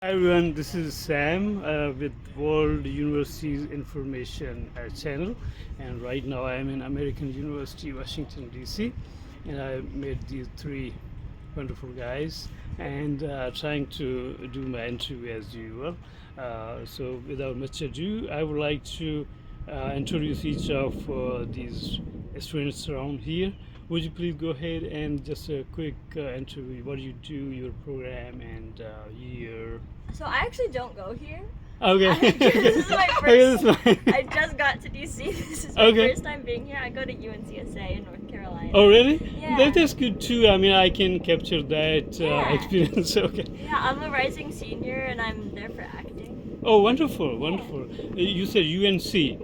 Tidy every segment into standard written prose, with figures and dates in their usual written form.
Hi everyone, this is Sam with World University's Information channel, and right now I am in American University, Washington D.C., and I met these three wonderful guys and trying to do my interview as usual. So without much ado, I would like to introduce each of these students around here. Would you please go ahead and just a quick interview? What do you do, your program, and year? So I actually don't go here. Okay. This is my Okay, first. that's fine. I just got to DC. This is my Okay. first time being here. I go to UNCSA in North Carolina. Oh, really? Yeah. That's good too. I mean, I can capture that Yeah. experience. Okay. Yeah, I'm a rising senior and I'm there for acting. Oh, wonderful, wonderful. You said UNC.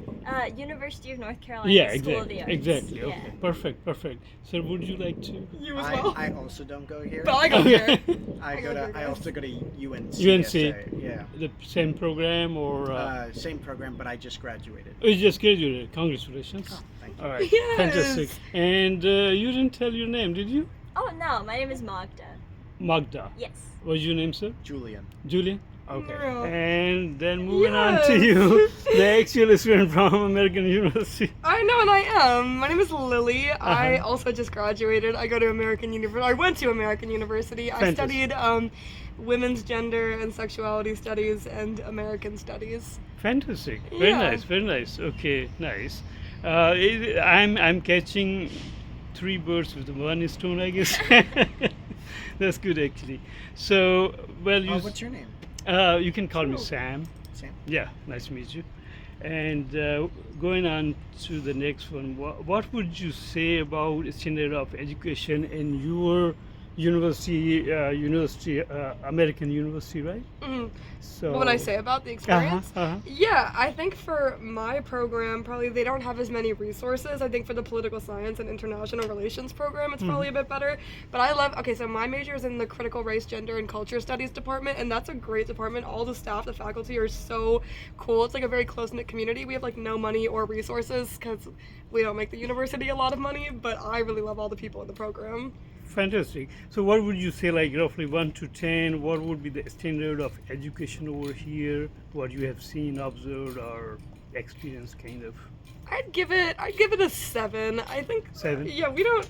University of North Carolina Yeah, School of exactly. the Arts. Exactly. Yeah. Okay. Perfect. Perfect. Sir, would you like to? You as I, well. I also don't go here. But I go Okay. here. I also go to UNC. UNC. Yeah. The same program or? Same program, but I just graduated. Oh, you just graduated. Congratulations. Oh, thank you. All right. Yes. Fantastic. And you didn't tell your name, did you? Oh no, my name is Magda. Magda. Yes. What's your name, sir? Julian. Julian? Okay. Yeah. And then moving on to Yes. you, the actual student from American University. I know, and I am. My name is Lilly. I Uh-huh. also just graduated. I go to American University. I went to American University. I Fantastic. studied women's gender and sexuality studies and American studies. Fantastic. Very Yeah. nice. Very nice. Okay. Nice. I'm catching three birds with one stone, I guess. That's good, actually. So, well, What's your name? you can call me Sure. Sam. Sam. Yeah, nice to meet you. And going on to the next one, what would you say about standard of education in your university, American University, right? Mhm. So What would I say about the experience? Uh-huh. Yeah, I think for my program, probably they don't have as many resources. I think for the political science and international relations program, it's probably a bit better. But I love, okay, so my major is in the critical race, gender, and culture studies department, and that's a great department. All the staff, the faculty are so cool. It's like a very close knit community. We have like no money or resources because we don't make the university a lot of money, but I really love all the people in the program. Fantastic. So, what would you say, like roughly 1 to 10? What would be the standard of education over here? What you have seen, observed, or experienced, kind of? I'd give it a 7. I think 7? Yeah, we don't.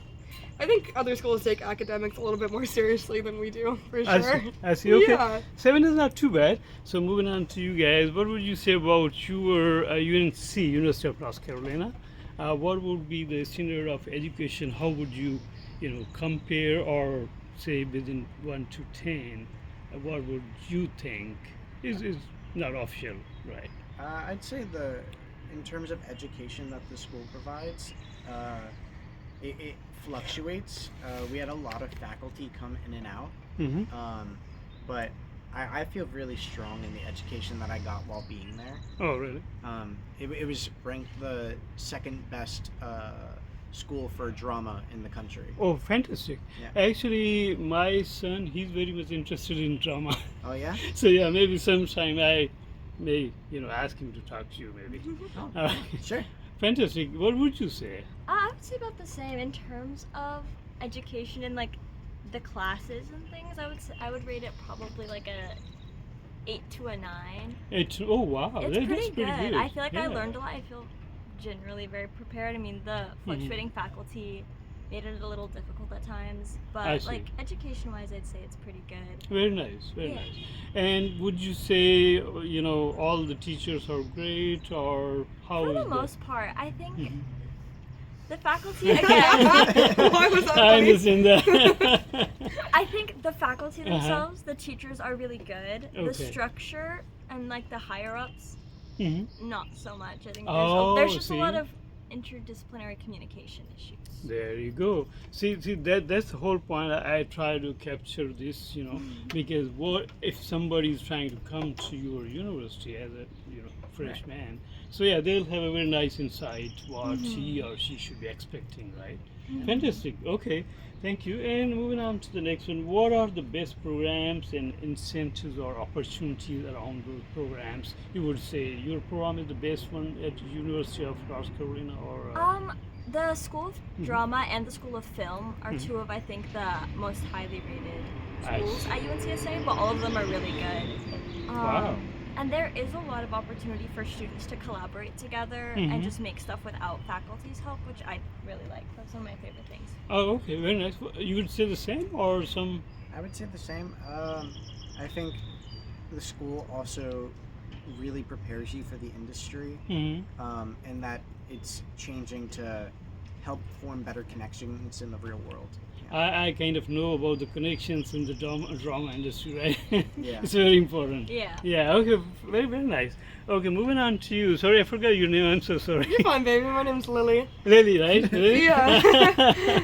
I think other schools take academics a little bit more seriously than we do, for I sure. see. I see. Okay. Yeah. 7 is not too bad. So moving on to you guys, what would you say about your UNC, University of North Carolina? What would be the standard of education? How would you, compare or say within 1 to 10? What would you think is not official, right? I'd say in terms of education that the school provides, it fluctuates. We had a lot of faculty come in and out, Mm-hmm. but I feel really strong in the education that I got while being there. Oh, really? It was ranked the second best school for drama in the country. Oh, fantastic. Yeah. Actually, my son, he's very much interested in drama. Oh yeah? So yeah, maybe sometime I may, ask him to talk to you maybe. Oh, All right. sure. Fantastic. What would you say? I would say about the same in terms of education and like the classes and things. I would rate it probably like a 8 to a 9. Oh wow, It's that's pretty pretty good. good. I feel like I Yeah. learned a lot. I feel generally very prepared. I mean, the fluctuating faculty made it a little difficult at times, I but see. like education-wise, I'd say it's pretty good. Very nice, very Yeah. nice. And would you say, all the teachers are great, or how For is the that? most part, I think Mhm. the faculty again. Why was that I funny? understand that. I think the faculty Uh-huh. themselves, the teachers are really good. The Okay. structure and like the higher ups, Mhm. not so much. I think Oh, there's just see. a lot of interdisciplinary communication issues. There you go. See that's the whole point. I try to capture this, because what if somebody is trying to come to your university as a freshman? So yeah, they'll have a very nice insight what he or she should be expecting, right? Fantastic. Okay, thank you. And moving on to the next one, what are the best programs and incentives or opportunities around those programs? You would say your program is the best one at University of North Carolina, or The School of Drama and the School of Film are two of, I think, the most highly rated I schools see. at UNCSA, but all of them are really good. Wow. And there is a lot of opportunity for students to collaborate together and just make stuff without faculty's help, which I really like. That's one of my favorite things. Oh, okay, very nice. You would say the same or some? I would say the same. I think the school also really prepares you for the industry, and that it's changing to help form better connections in the real world. I kind of know about the connections in the drama industry, right? Yeah. It's very important. Yeah. Yeah, okay, very, very nice. Okay, moving on to you. Sorry, I forgot your name. I'm so sorry. You're fine, baby. My name's Lily. Lily, right? Lily? Yeah.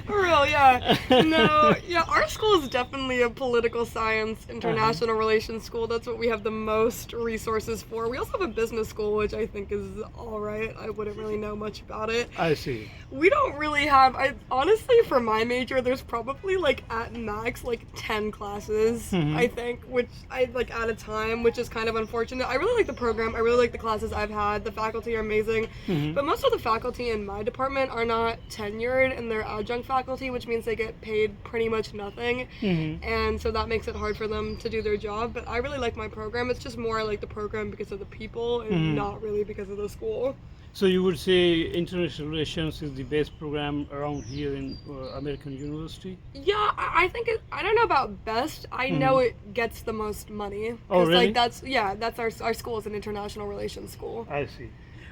For real, yeah. No, yeah, our school is definitely a political science, international relations school. That's what we have the most resources for. We also have a business school, which I think is all right. I wouldn't really know much about it. I see. We don't really have, honestly, for my major, there's probably like at max like 10 classes, I think, which I like at a time, which is kind of unfortunate. I really like the program. I really like the classes I've had. The faculty are amazing, but most of the faculty in my department are not tenured and they're adjunct faculty, which means they get paid pretty much nothing, and so that makes it hard for them to do their job. But I really like my program. It's just more like the program because of the people and not really because of the school. So you would say international relations is the best program around here in American University? Yeah, I think I don't know about best. I know it gets the most money. Oh, really? Like that's our school is an international relations school. I see.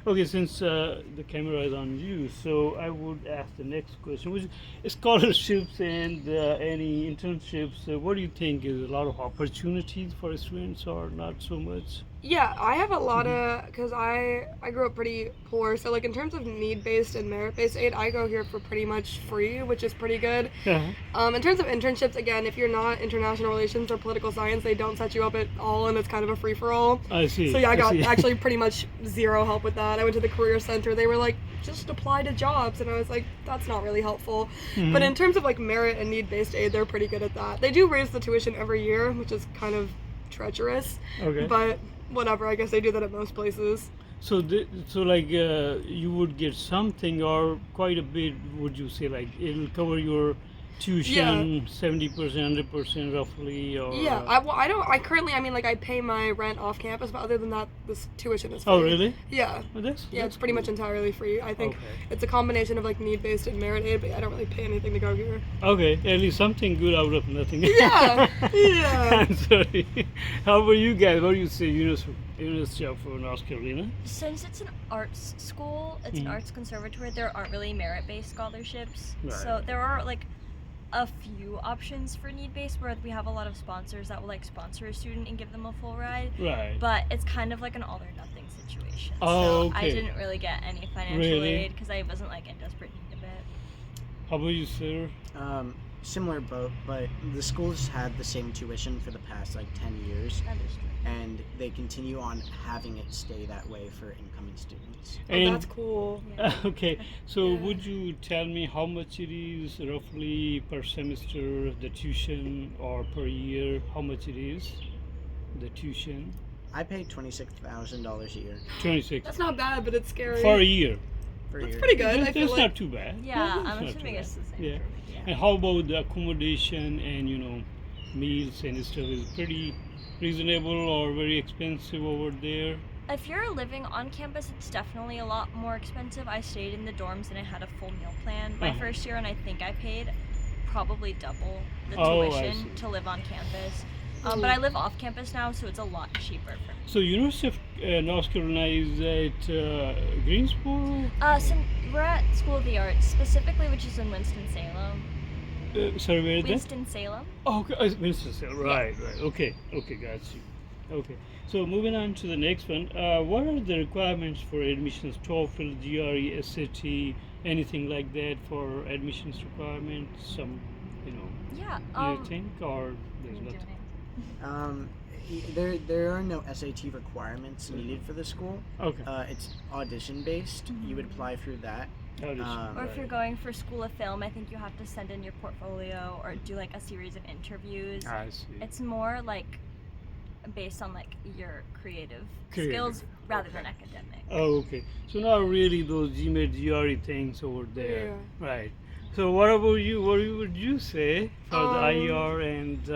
Okay, since the camera is on you, so I would ask the next question, which is scholarships and any internships. What do you think is a lot of opportunities for students or not so much? Yeah, I have a lot of, because I grew up pretty poor, so like in terms of need-based and merit-based aid, I go here for pretty much free, which is pretty good. In terms of internships, again, if you're not international relations or political science, they don't set you up at all, and it's kind of a free-for-all. I see. So yeah, I got see. actually pretty much zero help with that. I went to the career center. They were like, just apply to jobs, and I was like, that's not really helpful. But in terms of like merit and need-based aid, they're pretty good at that. They do raise the tuition every year, which is kind of treacherous. Okay. But whatever, I guess they do that at most places. So, you would get something or quite a bit, would you say, like it'll cover your tuition 70%, 100% roughly? Or, Yeah, I pay my rent off campus, but other than that, this tuition is free. Oh, really? Yeah. Oh, Yeah, it's that's pretty cool. much entirely free. I think Okay. it's a combination of like need-based and merit aid, but I don't really pay anything to go here. Okay, at least something good out of nothing. Yeah, yeah. I'm sorry. How about you guys? What do you say, University of North Carolina? Since it's an arts school, it's an arts conservatory, there aren't really merit-based scholarships. Right. So there are like a few options for need-based where we have a lot of sponsors that will like sponsor a student and give them a full ride. Right. But it's kind of like an all or nothing situation. Oh, so I okay. didn't really get any financial Really? aid because I wasn't like in desperate need of it. How about you, sir? Similar boat, but the school's had the same tuition for the past like 10 years, That is true. and they continue on having it stay that way for incoming students. Oh, that's cool. Yeah. Okay, so Yeah. would you tell me how much it is roughly per semester, the tuition, or per year, how much it is, the tuition? I pay $26,000 a year 26 That's not bad, but it's scary. for a year. for a That's year. pretty good. That's, I feel that's like not too bad. Yeah, That's I'm not too assuming bad. it's the same. Yeah. For me. And how about the accommodation and meals and stuff? Is pretty reasonable or very expensive over there? If you're living on campus, it's definitely a lot more expensive. I stayed in the dorms and I had a full meal plan my first year, and I think I paid probably double the Oh, I tuition see. to live on campus. But I live off campus now, so it's a lot cheaper for me. So University of North Carolina is at Greensboro? So we're at School of the Arts, specifically, which is in Winston-Salem. Sorry, where is that? Winston-Salem. Oh, okay. Winston Salem. Right. Okay, got you. Okay, so moving on to the next one. What are the requirements for admissions? TOEFL, GRE, SAT, anything like that for admissions requirements? Some, Yeah. you think, or there's nothing? There are no SAT requirements needed for the school. Okay. It's audition based. You would apply through that. Audition, Or if you're right. going for School of Film, I think you have to send in your portfolio or do like a series of interviews. I see. It's more like based on like your creative Creative, skills rather than okay. academic. Oh, okay. So not really those GMAT, GRE things over there. Right. So what about you? What would you say for the IR and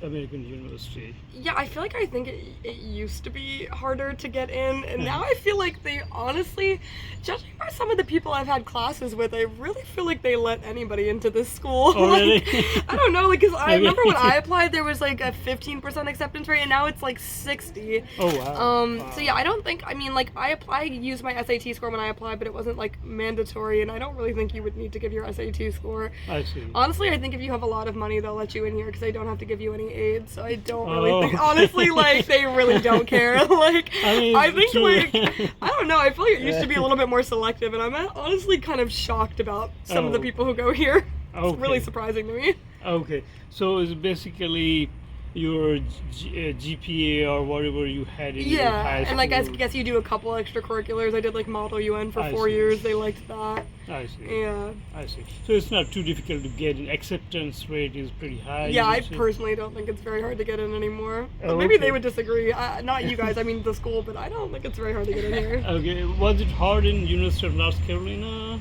American University? Yeah, I feel like I think it used to be harder to get in, and now I feel like they honestly, judging by some of the people I've had classes with, I really feel like they let anybody into this school. Oh, really? I don't know, like, because I Okay. remember when I applied, there was like a 15% acceptance rate, and now it's like 60. Oh wow. Wow. So yeah, I don't think, I mean, like, I used my SAT score when I applied, but it wasn't like mandatory, and I don't really think you would need to give your SAT score. I see. Honestly, I think if you have a lot of money, they'll let you in here because they don't have to give you any aid. So I don't really Oh. think, honestly, like, they really don't care. Like, I mean, I think, true. like, I don't know. I feel like it used to be a little bit more selective, and I'm honestly kind of shocked about some of the Oh. people who go here. It's really Okay. surprising to me. Okay, so it's basically your GPA or whatever you had in your Yeah, high and like I school. guess you do a couple extracurriculars. I did like Model UN for I 4 see. years. They liked that. I see. Yeah. I see. So it's not too difficult to get in. Acceptance rate is pretty high. Yeah, you I would say? personally don't think it's very hard to get in anymore. Oh, Maybe okay. they would disagree. Not you guys, I mean the school, but I don't think it's very hard to get in here. Okay, was it hard in University of North Carolina?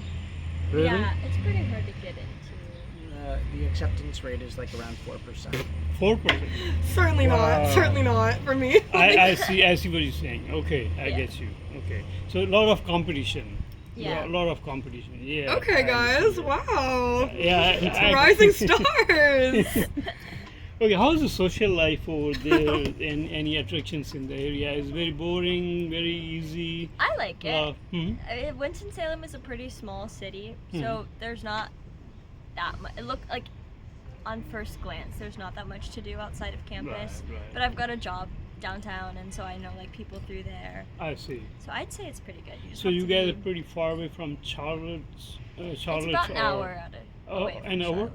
Really? Yeah, it's pretty hard to get into. The acceptance rate is like around 4%. 4%. Certainly Wow. not. Certainly not for me. I see what you're saying. Okay, I Yeah. get you. Okay, so a lot of competition. Yeah. A lot of competition. Yeah. Okay, I guys. see. Wow. Yeah. Rising stars. Okay, how's the social life over there and any attractions in the area? It's very boring, very easy. I like it. Hmm? Winston Salem is a pretty small city, so there's not that much. It looked like, on first glance, there's not that much to do outside of campus. Right. But I've got a job downtown, and so I know like people through there. I see. So I'd say it's pretty good. You just So have you to guys be- are pretty far away from Charlotte. Charlotte. It's about an or- hour out of Oh, away from an hour? Charlotte.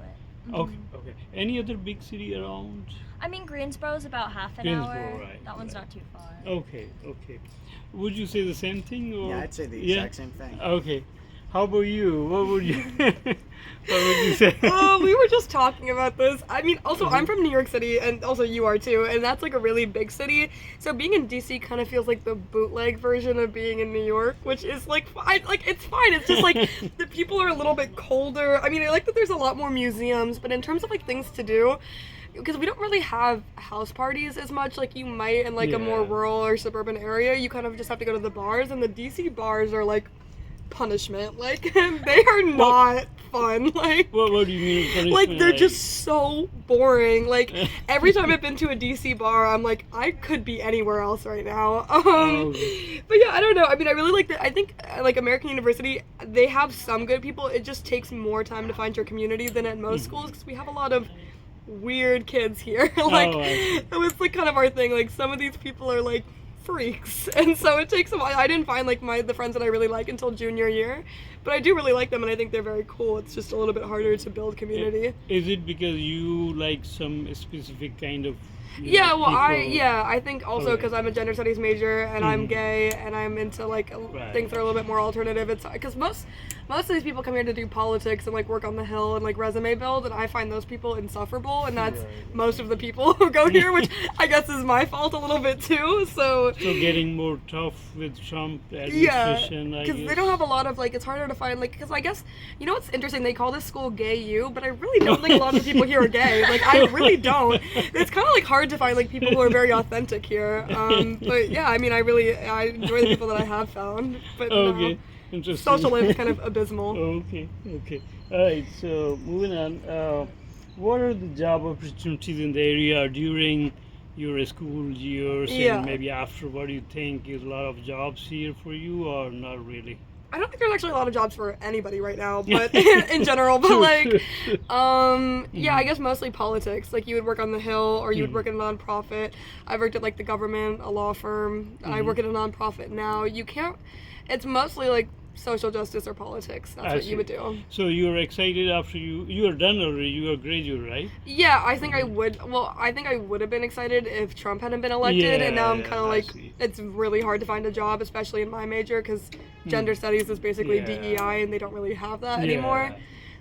Okay. Okay. Any other big city around? I mean, Greensboro's about half an Greensboro, hour. right, That one's right. not too far. Okay. Okay. Would you say the same thing? Or? Yeah, I'd say the Yeah? exact same thing. Okay. How about you? What would you? what would you say? Oh, we were just talking about this. I mean, also, I'm from New York City, and also you are too, and that's like a really big city. So being in DC kind of feels like the bootleg version of being in New York, which is like, it's fine. It's just like the people are a little bit colder. I mean, I like that there's a lot more museums, but in terms of like things to do, because we don't really have house parties as much like you might in like a more Yeah. rural or suburban area. You kind of just have to go to the bars, and the DC bars are like punishment. Like they are not fun. Like What do you mean? Punishment? like they're just so boring. Like every time I've been to a DC bar, I'm like, I could be anywhere else right now. Okay. But yeah, I don't know. I mean, I really like that. I think like American University, they have some good people. It just takes more time to find your community than at most schools because we have a lot of weird kids here. Like Oh, I see. it was like kind of our thing. Like some of these people are like freaks, and so it takes a while. I didn't find like the friends that I really like until junior year, but I do really like them, and I think they're very cool. It's just a little bit harder to build community. Is it because you like some specific kind of? Yeah, well, people? I think also Okay. because I'm a gender studies major and I'm gay and I'm into like Right. things that are a little bit more alternative. It's because most of these people come here to do politics and like work on the Hill and like resume build, and I find those people insufferable, and that's Right. most of the people who go here, which I guess is my fault a little bit too. So So getting more tough with Trump yeah, administration, I because guess. they don't have a lot of like, it's harder to find like, because I guess, you know what's interesting, they call this school Gay U, but I really don't think a lot of the people here are gay. Like I really don't. It's kind of like hard to find like people who are very authentic here. But yeah, I mean, I enjoy the people that I have found. But Okay, no, interesting. social life is kind of abysmal. Okay. All right. So moving on. What are the job opportunities in the area during your school years Yeah. and maybe after? What do you think is a lot of jobs here for you, or not really? I don't think there's actually a lot of jobs for anybody right now, but in general, but like, yeah, I guess mostly politics. Like you would work on the Hill or you would work in a nonprofit. I worked at like the government, a law firm. I work at a nonprofit now. You can't, it's mostly like social justice or politics. That's I what see. you would do. So you're excited after you are done already. You are graduate, right? Yeah, I think I would. Well, I think I would have been excited if Trump hadn't been elected, and now I'm Yeah, kind of I like, see. it's really hard to find a job, especially in my major, because gender studies is basically Yeah. DEI, and they don't really have that anymore.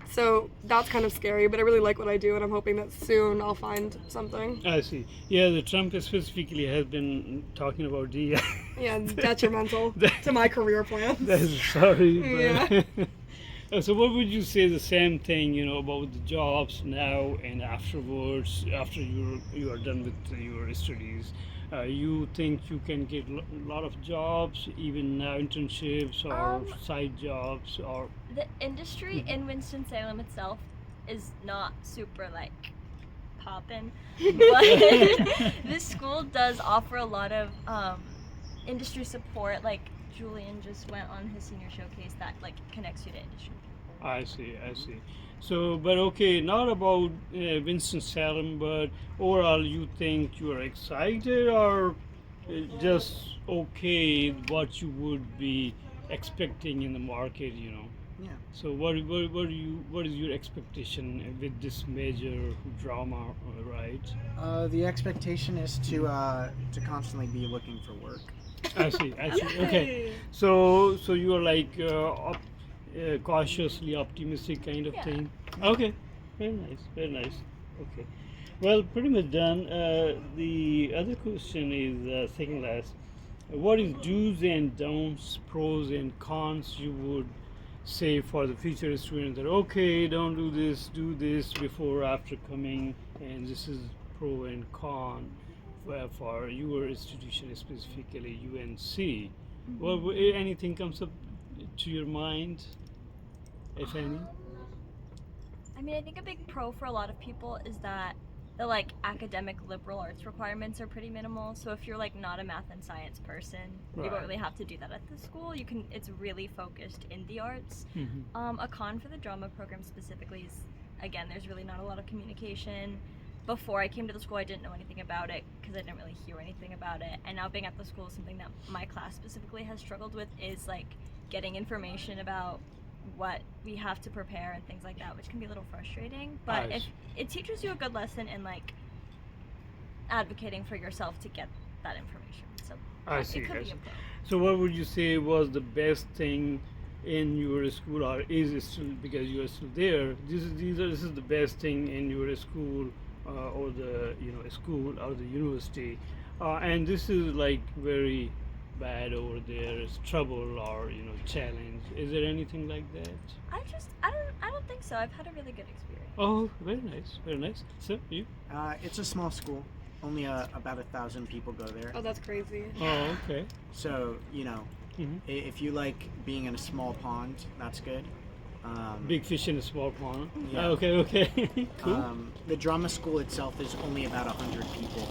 So that's kind of scary, but I really like what I do, and I'm hoping that soon I'll find something. I see. Yeah, the Trump specifically has been talking about the. Yeah, detrimental to my career plans. That's sorry, Yeah. but so what would you say the same thing, about the jobs now and afterwards, after you are done with your studies? You think you can get a lot of jobs, even now internships or side jobs, or The industry in Winston-Salem itself is not super like poppin', but this school does offer a lot of industry support. Like Julian just went on his senior showcase that like connects you to industry. I see. So, but okay, not about Winston-Salem, but overall, you think you are excited or just okay what you would be expecting in the market, Yeah. So, what is your expectation with this major drama, right? The expectation is to constantly be looking for work. I see. Okay, so you are like cautiously optimistic kind of Yeah. thing. Okay, very nice. Okay, well, pretty much done. The other question is second last. What is do's and don'ts, pros and cons you would say for the future students that okay, don't do this before or after coming, and this is pro and con for your institution, specifically UNC. Well, anything comes up to your mind, if any? I mean, I think a big pro for a lot of people is that the like academic liberal arts requirements are pretty minimal. So if you're like not a math and science person, you Right. don't really have to do that at the school. It's really focused in the arts. Mm-hmm. A con for the drama program specifically is, again, there's really not a lot of communication. Before I came to the school, I didn't know anything about it because I didn't really hear anything about it. And now being at the school, something that my class specifically has struggled with is like getting information about what we have to prepare and things like that, which can be a little frustrating. But Nice. if it teaches you a good lesson in like advocating for yourself to get that information. So I it see. could be a pro. So, what would you say was the best thing in your school, or is it still, because you are still there? This is the best thing in your school, or the school or the university, and this is like very bad over there. Is trouble or challenge? Is there anything like that? I don't think so. I've had a really good experience. Oh, very nice. So you? It's a small school. Only about 1,000 people go there. Oh, that's crazy. Oh, okay. So Mhm. if you like being in a small pond, that's good. Big fish in a small pond. Yeah. Okay. Cool. The drama school itself is only about 100 people.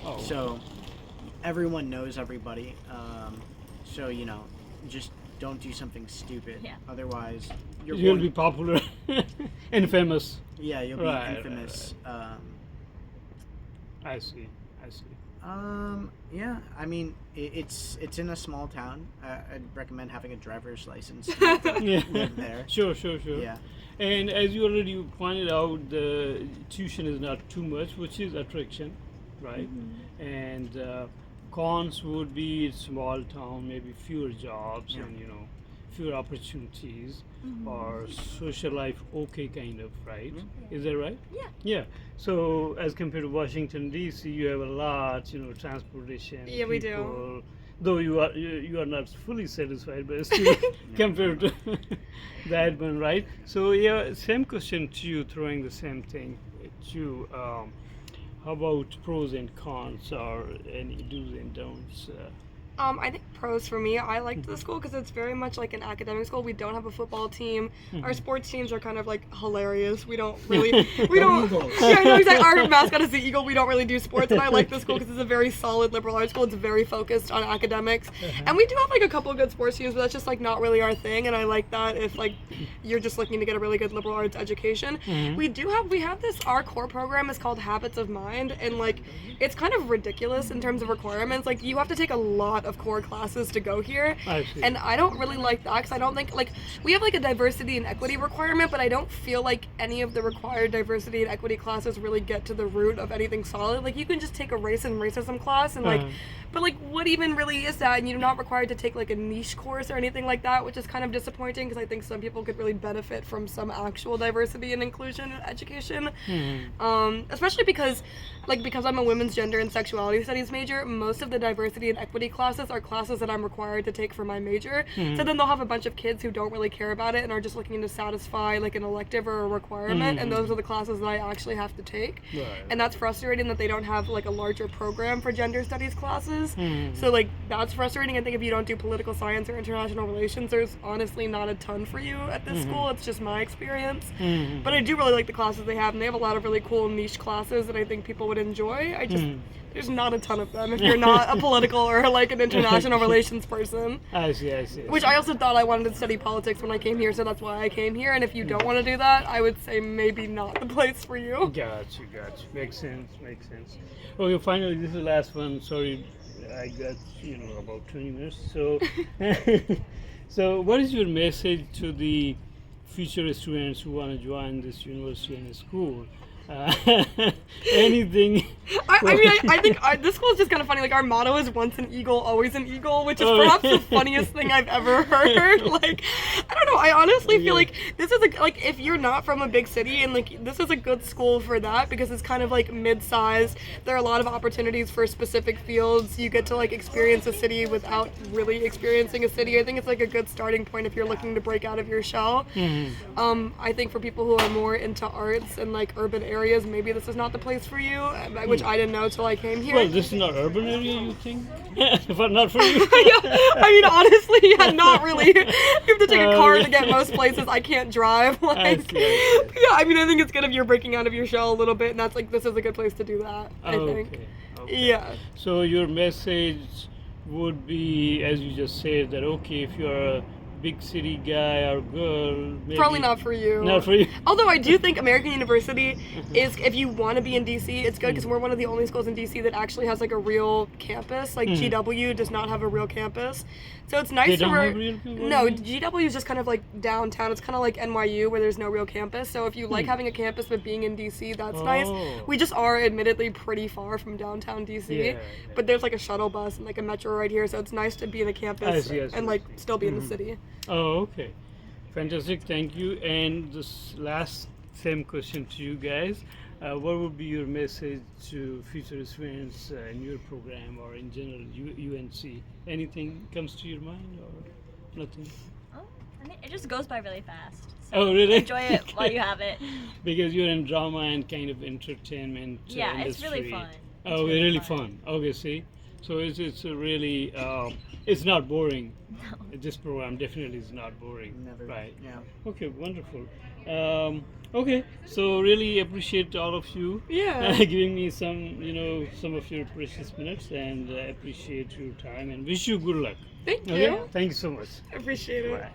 Oh. So everyone knows everybody. So just don't do something stupid. Yeah. Otherwise, You'll be popular and famous. Yeah, you'll be Right, infamous. I see. Yeah. I mean, it's in a small town. I'd recommend having a driver's license to Yeah. live there. Sure. Yeah. And as you already pointed out, the tuition is not too much, which is attraction, right? And cons would be it's small town, maybe fewer jobs Yeah. and fewer opportunities, or social life okay kind of, right? Mhm. Is that right? Yeah. Yeah. So as compared to Washington D.C., you have a lot, transportation. Yeah, we do. people, Though you are not fully satisfied, but still compared to that one, right? So yeah, same question to you, throwing the same thing at you. How about pros and cons, or any do's and don'ts? I think pros for me, I liked the school because it's very much like an academic school. We don't have a football team. Our sports teams are kind of like hilarious. We don't really, we don't, Eagles. yeah, I know exactly. Our mascot is the eagle. We don't really do sports, and I like the school because it's a very solid liberal arts school. It's very focused on academics, and we do have like a couple of good sports teams, but that's just like not really our thing. And I like that if like you're just looking to get a really good liberal arts education. We have this, our core program is called Habits of Mind, and like it's kind of ridiculous in terms of requirements. Like you have to take a lot of core classes to go here. I see. And I don't really like that because I don't think, like, we have like a diversity and equity requirement, but I don't feel like any of the required diversity and equity classes really get to the root of anything solid. Like, you can just take a race and racism class and like, but like, what even really is that? And you're not required to take like a niche course or anything like that, which is kind of disappointing because I think some people could really benefit from some actual diversity and inclusion in education. Especially because I'm a women's gender and sexuality studies major, most of the diversity and equity classes are classes that I'm required to take for my major. So then they'll have a bunch of kids who don't really care about it and are just looking to satisfy like an elective or a requirement, and those are the classes that I actually have to take. Right. And that's frustrating that they don't have like a larger program for gender studies classes. So like that's frustrating. I think if you don't do political science or international relations, there's honestly not a ton for you at this school. It's just my experience. But I do really like the classes they have, and they have a lot of really cool niche classes that I think people would enjoy. There's not a ton of them if you're not a political or like an international relations person. I see. Which I also thought I wanted to study politics when I came here, so that's why I came here. And if you don't want to do that, I would say maybe not the place for you. Gotcha. Makes sense. Okay, finally, this is the last one. Sorry, I got about 20 minutes. So, so what is your message to the future students who want to join this university and school? Anything? I think this school is just kind of funny. Like, our motto is "Once an eagle, always an eagle," which is perhaps the funniest thing I've ever heard. Like, I don't know. I honestly feel like this is like if you're not from a big city, and like this is a good school for that because it's kind of like mid-sized. There are a lot of opportunities for specific fields. You get to like experience a city without really experiencing a city. I think it's like a good starting point if you're looking to break out of your shell. I think for people who are more into arts and like urban areas, maybe this is not the place for you, which I didn't know till I came here. Well, this is not urban area, you think? But not for you. I mean, honestly, not really. You have to take a car to get most places. I can't drive. Like, I see. yeah, I mean, I think it's good if you're breaking out of your shell a little bit, and that's like this is a good place to do that. I think. Okay. Yeah. So your message would be, as you just said, that okay, if you're a big city guy or girl, maybe Probably not for you. Not for you. Although I do think American University is, if you want to be in DC, it's good because we're one of the only schools in DC that actually has like a real campus. Like GW does not have a real campus. So it's nice They to don't have real campus? No, GW is just kind of like downtown. It's kind of like NYU where there's no real campus. So if you like having a campus but being in DC, that's nice. We just are admittedly pretty far from downtown DC. But there's like a shuttle bus and like a metro right here, so it's nice to be in a campus and like still be in the city. Oh, okay. Fantastic. Thank you. And this last same question to you guys. What would be your message to future students in your program or in general UNC? Anything comes to your mind or nothing? Oh, I mean, it just goes by really fast. So Oh, really? enjoy it while you have it. Because you're in drama and kind of entertainment Yeah, industry. it's really fun. Oh, It's really fun. Okay, see? So it's a really, it's not boring. No. This program definitely is not boring. Never. Right. Yeah. Okay, wonderful. Okay, so really appreciate all of you Yeah. giving me some of your precious minutes, and appreciate your time and wish you good luck. Thank you. Okay? Thank you so much. I appreciate it. Bye.